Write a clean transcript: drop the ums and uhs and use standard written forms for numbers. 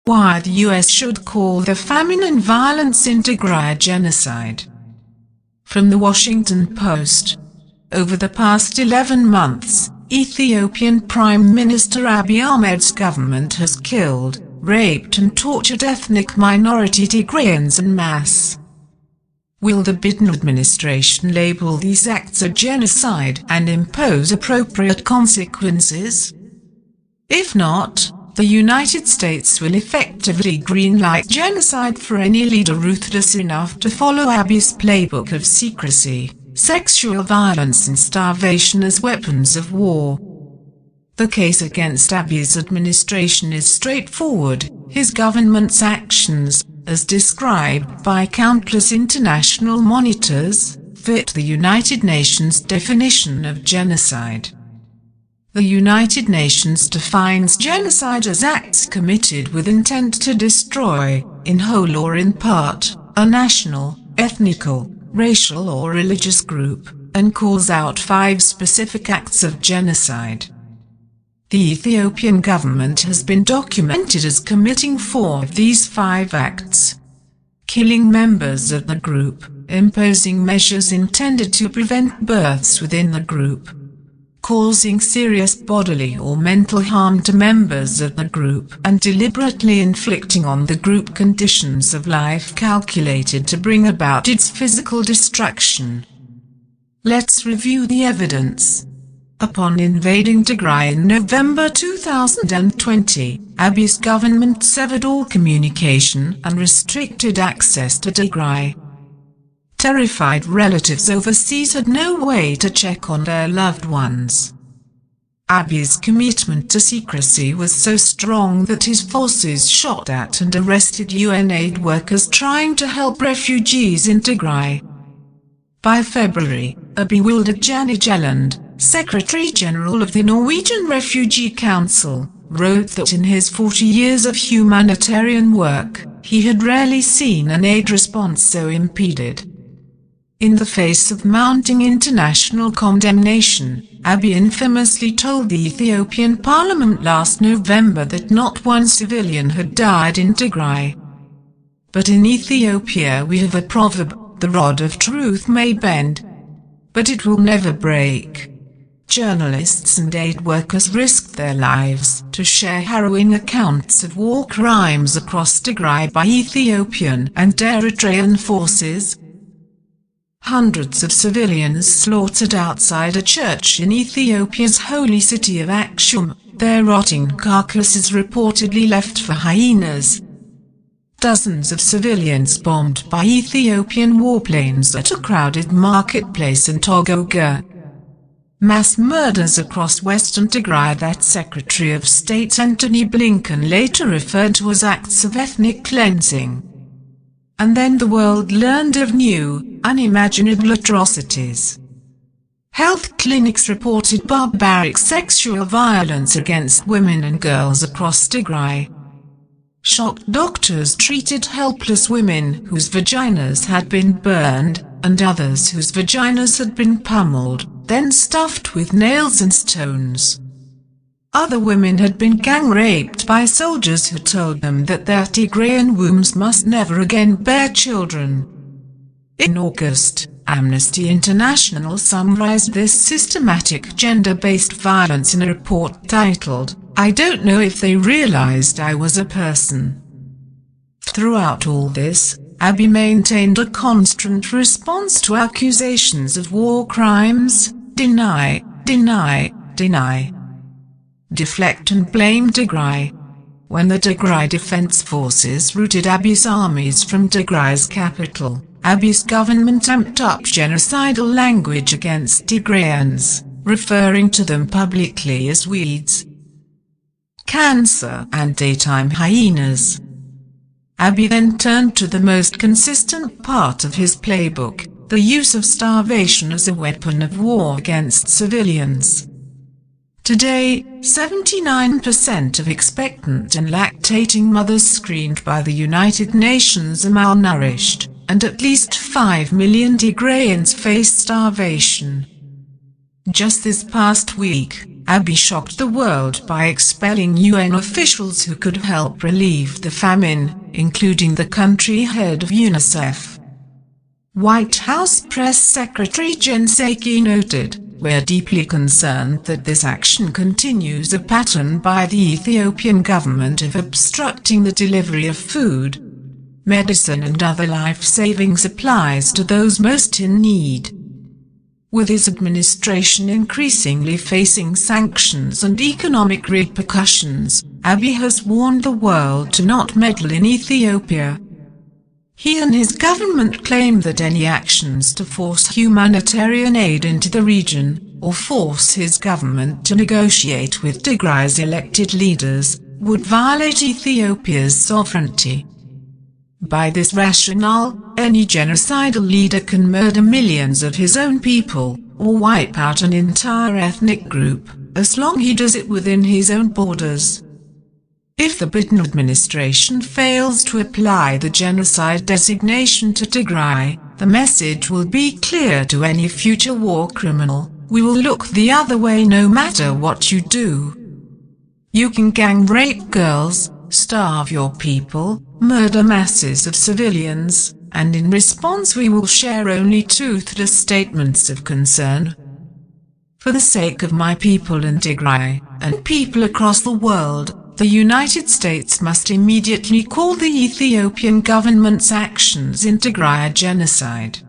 Why the US should call the famine and violence in Tigray genocide. From the Washington Post. Over the past 11 months, Ethiopian Prime Minister Abiy Ahmed's government has killed, raped and tortured ethnic minority Tigrayans en masse. Will the Biden administration label these acts a genocide and impose appropriate consequences? If not, the United States will effectively greenlight genocide for any leader ruthless enough to follow Abiy's playbook of secrecy, sexual violence and starvation as weapons of war. The case against Abiy's administration is straightforward. His government's actions, as described by countless international monitors, fit the United Nations definition of genocide. The United Nations defines genocide as acts committed with intent to destroy, in whole or in part, a national, ethnical, racial or religious group, and calls out 5 specific acts of genocide. The Ethiopian government has been documented as committing 4 of these 5 acts: killing members of the group, imposing measures intended to prevent births within the group, causing serious bodily or mental harm to members of the group, and deliberately inflicting on the group conditions of life calculated to bring about its physical destruction. Let's review the evidence. Upon invading Tigray in November 2020, Abiy's government severed all communication and restricted access to Tigray. Terrified relatives overseas had no way to check on their loved ones. Abiy's commitment to secrecy was so strong that his forces shot at and arrested UN aid workers trying to help refugees in Tigray. By February, a bewildered Janne Jelland, Secretary General of the Norwegian Refugee Council, wrote that in his 40 years of humanitarian work, he had rarely seen an aid response so impeded. In the face of mounting international condemnation, Abiy infamously told the Ethiopian parliament last November that not one civilian had died in Tigray. But in Ethiopia we have a proverb: the rod of truth may bend, but it will never break. Journalists and aid workers risked their lives to share harrowing accounts of war crimes across Tigray by Ethiopian and Eritrean forces. Hundreds of civilians slaughtered outside a church in Ethiopia's holy city of Aksum, their rotting carcasses reportedly left for hyenas. Dozens of civilians bombed by Ethiopian warplanes at a crowded marketplace in Togoga. Mass murders across western Tigray that Secretary of State Antony Blinken later referred to as acts of ethnic cleansing. And then the world learned of new, unimaginable atrocities. Health clinics reported barbaric sexual violence against women and girls across Tigray. Shocked doctors treated helpless women whose vaginas had been burned, and others whose vaginas had been pummeled, then stuffed with nails and stones. Other women had been gang-raped by soldiers who told them that their Tigrayan wombs must never again bear children. In August, Amnesty International summarized this systematic gender-based violence in a report titled, "I don't know if they realized I was a person." Throughout all this, Abiy maintained a constant response to accusations of war crimes: deny, deny, deny. Deflect and blame Tigray. When the Tigray Defense Forces routed Abiy's armies from Tigray's capital, Abiy's government amped up genocidal language against Tigrayans, referring to them publicly as weeds, cancer and daytime hyenas. Abiy then turned to the most consistent part of his playbook, the use of starvation as a weapon of war against civilians. Today, 79% of expectant and lactating mothers screened by the United Nations are malnourished, and at least 5 million Tigrayans face starvation. Just this past week, Abiy shocked the world by expelling UN officials who could help relieve the famine, including the country head of UNICEF. White House Press Secretary Jen Psaki noted, "We're deeply concerned that this action continues a pattern by the Ethiopian government of obstructing the delivery of food, medicine and other life-saving supplies to those most in need." With his administration increasingly facing sanctions and economic repercussions, Abiy has warned the world to not meddle in Ethiopia. He and his government claim that any actions to force humanitarian aid into the region, or force his government to negotiate with Tigray's elected leaders, would violate Ethiopia's sovereignty. By this rationale, any genocidal leader can murder millions of his own people, or wipe out an entire ethnic group, as long as he does it within his own borders. If the Biden administration fails to apply the genocide designation to Tigray, the message will be clear to any future war criminal: we will look the other way no matter what you do. You can gang rape girls, starve your people, murder masses of civilians, and in response we will share only toothless statements of concern. For the sake of my people in Tigray, and people across the world, the United States must immediately call the Ethiopian government's actions in Tigray a genocide.